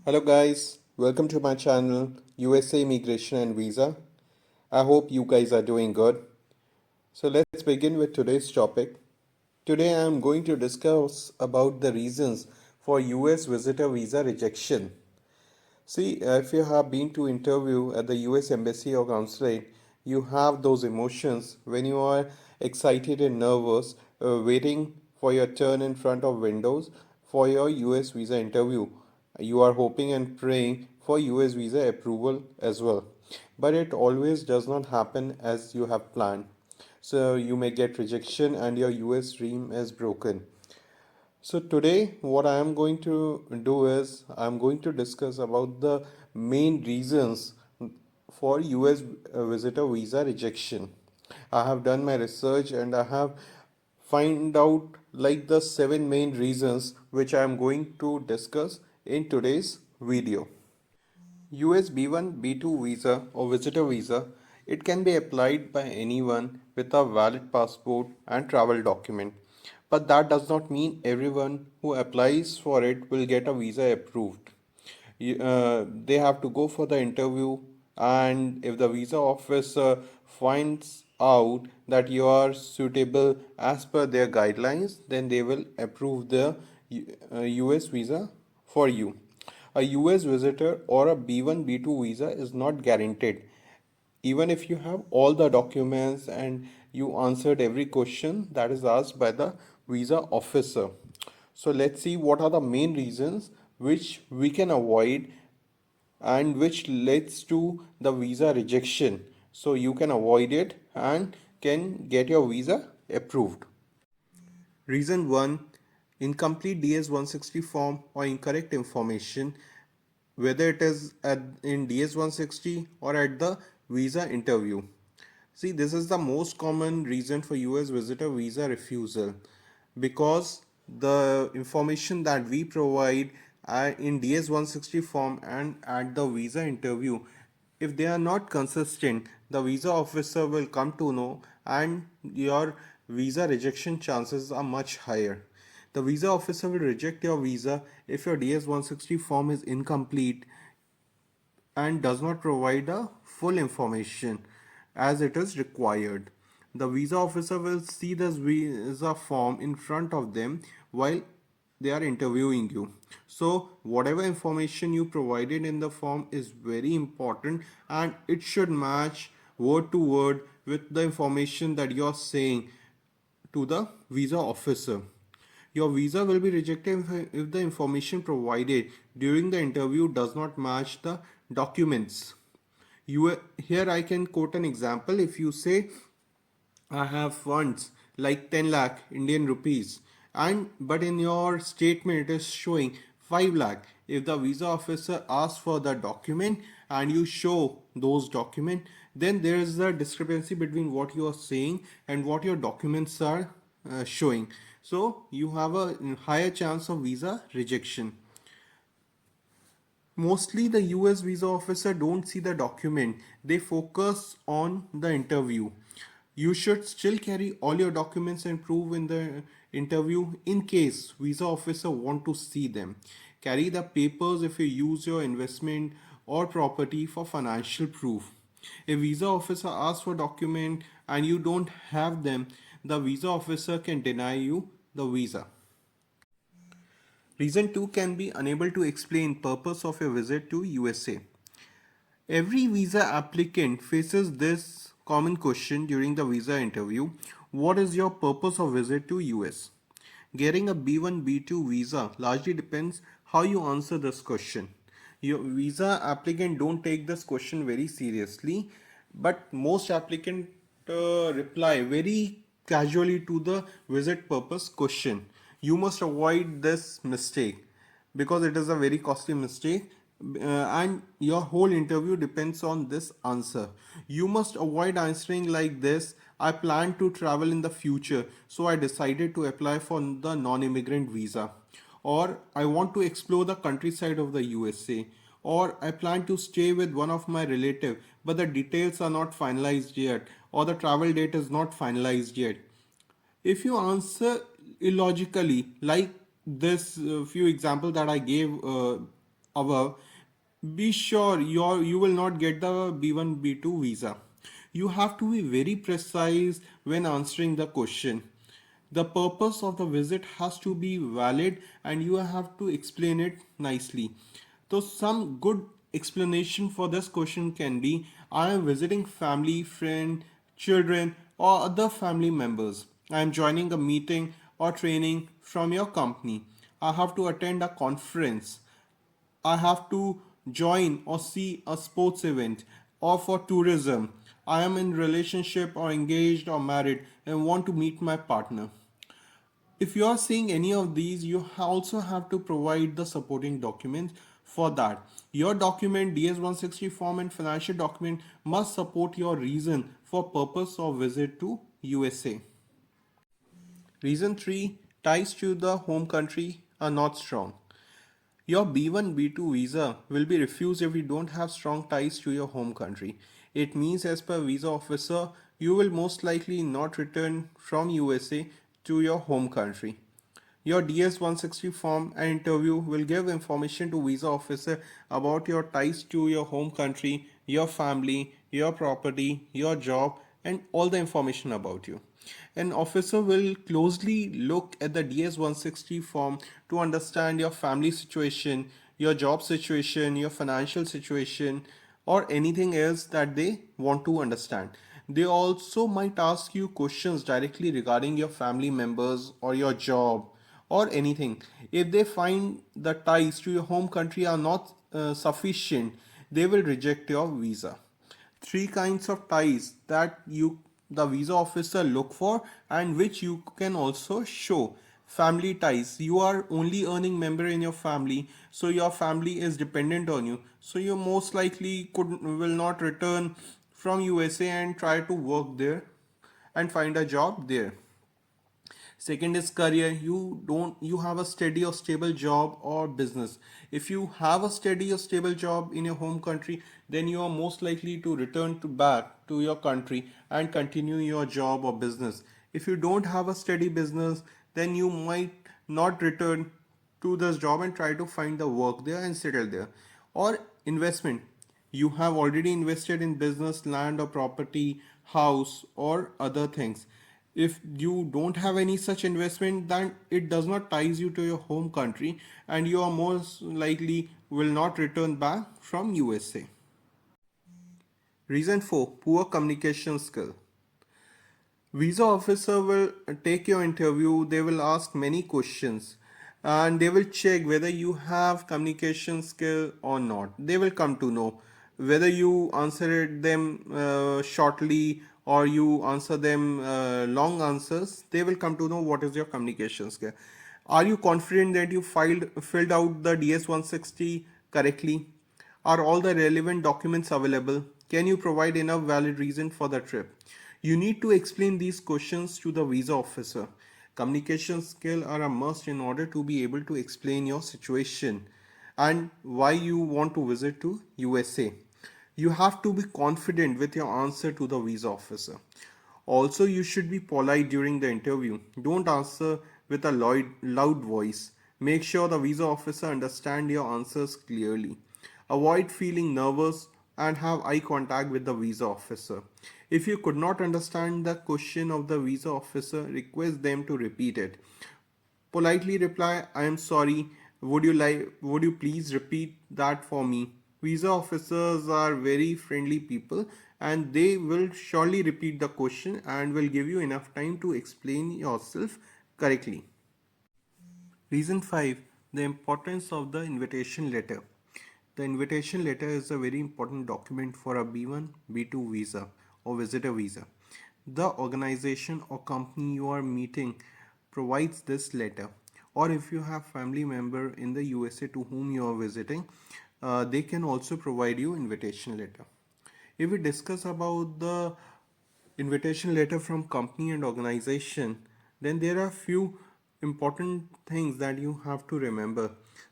Hello guys, welcome to my channel USA Immigration and Visa. I hope you guys are doing good. So let's begin with today's topic. Today I am going to discuss about the reasons for US visitor visa rejection. See, if you have been to interview at the US embassy or consulate, you have those emotions when you are excited and nervous, waiting for your turn in front of windows for your US visa interview. You are hoping and praying for US visa approval as well. But it always does not happen as you have planned. So you may get rejection and your US dream is broken. So today what I am going to do is I'm going to discuss about the main reasons for US visitor visa rejection. I have done my research and I have find out like the seven main reasons which I am going to discuss in today's video. US B1 B2 visa or visitor visa, it can be applied by anyone with a valid passport and travel document. But that does not mean everyone who applies for it will get a visa approved. They have to go for the interview, and if the visa officer finds out that you are suitable as per their guidelines, then they will approve the US visa for you. A US visitor or a B1 B2 visa is not guaranteed. Even if you have all the documents and you answered every question that is asked by the visa officer. So let's see what are the main reasons which we can avoid and which leads to the visa rejection. So you can avoid it and can get your visa approved. Reason 1, incomplete DS 160 form or incorrect information, whether it is in DS 160 or at the visa interview. See, this is the most common reason for US visitor visa refusal because the information that we provide in DS 160 form and at the visa interview, if they are not consistent, the visa officer will come to know and your visa rejection chances are much higher. The visa officer will reject your visa if your DS 160 form is incomplete and does not provide a full information as it is required. The visa officer will see this visa form in front of them while they are interviewing you. So, whatever information you provided in the form is very important and it should match word to word with the information that you are saying to the visa officer. Your visa will be rejected if the information provided during the interview does not match the documents. Here I can quote an example. If you say I have funds like 10 lakh Indian rupees and but in your statement it is showing 5 lakh. If the visa officer asks for the document and you show those document, then there is a discrepancy between what you are saying and what your documents are showing. So you have a higher chance of visa rejection. Mostly the US visa officer don't see the document. They focus on the interview. You should still carry all your documents and prove in the interview in case visa officer want to see them. Carry the papers if you use your investment or property for financial proof. If visa officer asks for document and you don't have them, the visa officer can deny you the visa. Reason 2 can be unable to explain purpose of your visit to USA. Every visa applicant faces this common question during the visa interview. What is your purpose of visit to US? Getting a B1 B2 visa largely depends how you answer this question. Your visa applicant don't take this question very seriously, but most applicant reply very casually to the visit purpose question. You must avoid this mistake because it is a very costly mistake and your whole interview depends on this answer. You must avoid answering like this: I plan to travel in the future, so I decided to apply for the non-immigrant visa. Or I want to explore the countryside of the USA. Or I plan to stay with one of my relative, but the details are not finalized yet, or the travel date is not finalized yet. If you answer illogically, like this few example that I gave above, be sure you will not get the B1 B2 visa. You have to be very precise when answering the question. The purpose of the visit has to be valid and you have to explain it nicely. So some good explanation for this question can be I am visiting family, friend, children or other family members. I am joining a meeting or training from your company. I have to attend a conference. I have to join or see a sports event or for tourism. I am in relationship or engaged or married and want to meet my partner. If you are seeing any of these, you also have to provide the supporting documents for that. Your document, DS-160 form and financial document must support your reason for purpose of visit to USA. Reason 3, ties to the home country are not strong. Your B1 B2 visa will be refused if you don't have strong ties to your home country. It means, as per visa officer, you will most likely not return from USA to your home country. Your DS-160 form and interview will give information to visa officer about your ties to your home country, your family, your property, your job, and all the information about you. An officer will closely look at the DS-160 form to understand your family situation, your job situation, your financial situation, or anything else that they want to understand. They also might ask you questions directly regarding your family members or your job or anything. If they find the ties to your home country are not sufficient, they will reject your visa. Three kinds of ties that you the visa officer look for and which you can also show. Family ties, you are only earning member in your family, so your family is dependent on you, so you most likely will not return from USA and try to work there and find a job there. Second is career. You have a steady or stable job or business. If you have a steady or stable job in your home country, then you are most likely to return to back to your country and continue your job or business. If you don't have a steady business, then you might not return to this job and try to find the work there and settle there. Or investment, you have already invested in business, land or property, house or other things. If you don't have any such investment, then it does not ties you to your home country and you are most likely will not return back from USA. Reason 4, poor communication skill. Visa officer will take your interview, they will ask many questions and they will check whether you have communication skill or not. They will come to know whether you answered them shortly or you answer them long answers. They will come to know what is your communication skill. Are you confident that you filled out the DS-160 correctly? Are all the relevant documents available? Can you provide enough valid reason for the trip? You need to explain these questions to the visa officer. Communication skills are a must in order to be able to explain your situation and why you want to visit to USA. You have to be confident with your answer to the visa officer. Also, you should be polite during the interview. Don't answer with a loud voice. Make sure the visa officer understands your answers clearly. Avoid feeling nervous and have eye contact with the visa officer. If you could not understand the question of the visa officer, request them to repeat it. Politely reply, I am sorry. Would you please repeat that for me? Visa officers are very friendly people and they will surely repeat the question and will give you enough time to explain yourself correctly. Reason 5, the importance of the invitation letter. The invitation letter is a very important document for a B1, B2 visa or visitor visa. The organization or company you are meeting provides this letter, or if you have family member in the USA to whom you are visiting, they can also provide you invitation letter. If we discuss about the invitation letter from company and organization, then there are few important things that you have to remember.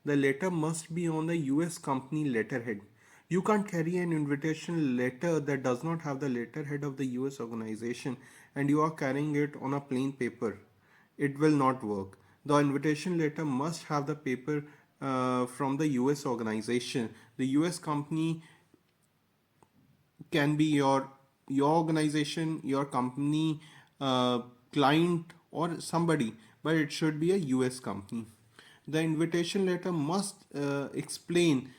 The letter must be on the US company letterhead. You can't carry an invitation letter that does not have the letterhead of the US organization and you are carrying it on a plain paper. It will not work. The invitation letter must have the paper from the US organization. The US company can be your organization, your company, uh, client, or somebody, but it should be a US company. The invitation letter must explain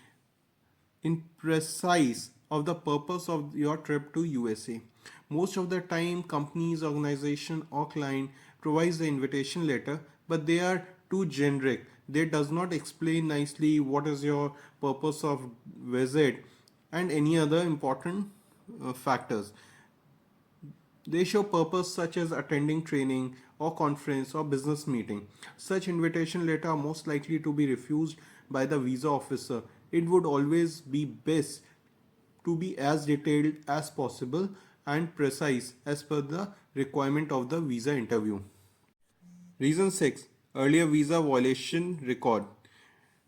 in precise of the purpose of your trip to USA. Most of the time, companies, organization, or client provides the invitation letter, but they are too generic. They does not explain nicely what is your purpose of visit and any other important factors. They show purpose such as attending training or conference or business meeting. Such invitation letter are most likely to be refused by the visa officer. It would always be best to be as detailed as possible and precise as per the requirement of the visa interview. Reason 6. Earlier visa violation record.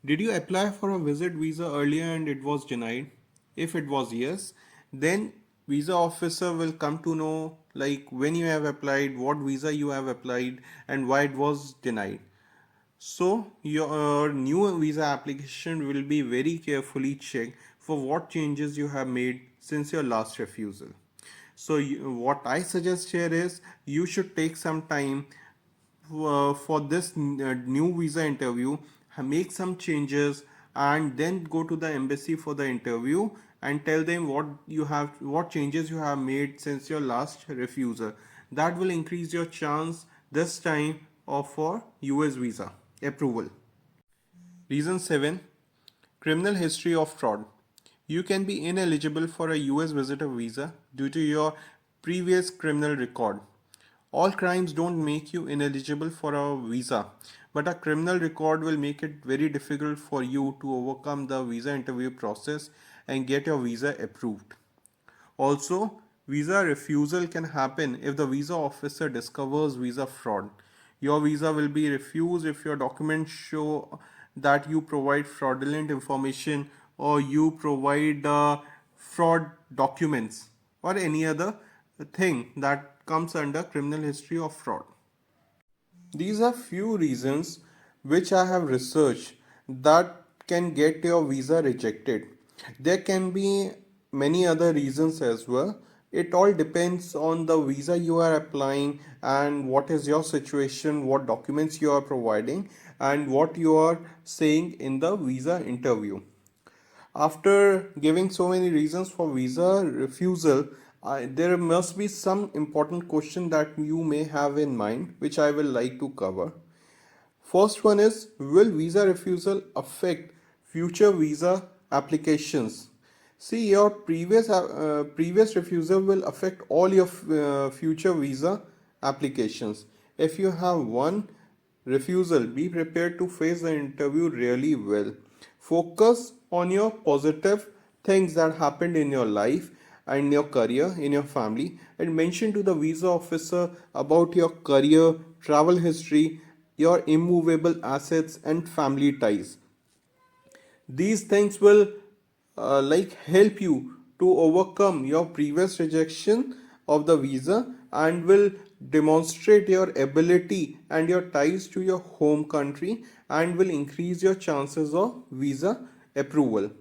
Did you apply for a visit visa earlier and it was denied? If it was yes, then visa officer will come to know like when you have applied, what visa you have applied, and why it was denied. So your new visa application will be very carefully checked for what changes you have made since your last refusal. So what I suggest here is you should take some time for this new visa interview, make some changes, and then go to the embassy for the interview and tell them what changes you have made since your last refusal. That will increase your chance this time of for US visa approval. Reason 7. Criminal history of fraud. You can be ineligible for a US visitor visa due to your previous criminal record. All crimes don't make you ineligible for a visa, but a criminal record will make it very difficult for you to overcome the visa interview process and get your visa approved. Also, visa refusal can happen if the visa officer discovers visa fraud. Your visa will be refused if your documents show that you provide fraudulent information or you provide fraud documents or any other thing that comes under criminal history of fraud. These are few reasons which I have researched that can get your visa rejected. There can be many other reasons as well. It all depends on the visa you are applying and what is your situation, what documents you are providing, and what you are saying in the visa interview. After giving so many reasons for visa refusal, there must be some important question that you may have in mind, which I will like to cover. First one is, will visa refusal affect future visa applications? See, your previous refusal will affect all your future visa applications. If you have one refusal, be prepared to face the interview really well. Focus on your positive things that happened in your life and your career, in your family, and mention to the visa officer about your career, travel history, your immovable assets, and family ties. These things will like help you to overcome your previous rejection of the visa and will demonstrate your ability and your ties to your home country and will increase your chances of visa approval.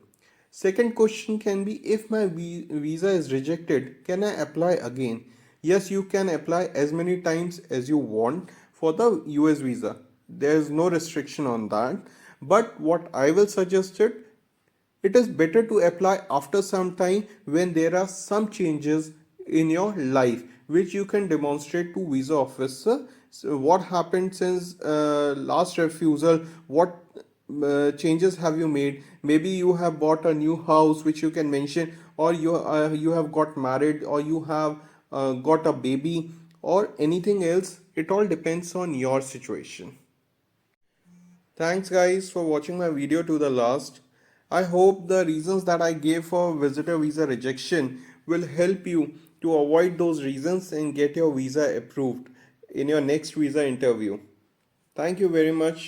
Second question can be, if my visa is rejected, can I apply again? Yes, you can apply as many times as you want for the US visa. There is no restriction on that. But what I will suggest it is better to apply after some time when there are some changes in your life which you can demonstrate to visa officer. So what happened since last refusal, what changes have you made? Maybe you have bought a new house which you can mention, or you have got married, or you have got a baby, or anything else. It all depends on your situation. Thanks guys for watching my video to the last. I hope the reasons that I gave for visitor visa rejection will help you to avoid those reasons and get your visa approved in your next visa interview. Thank you very much.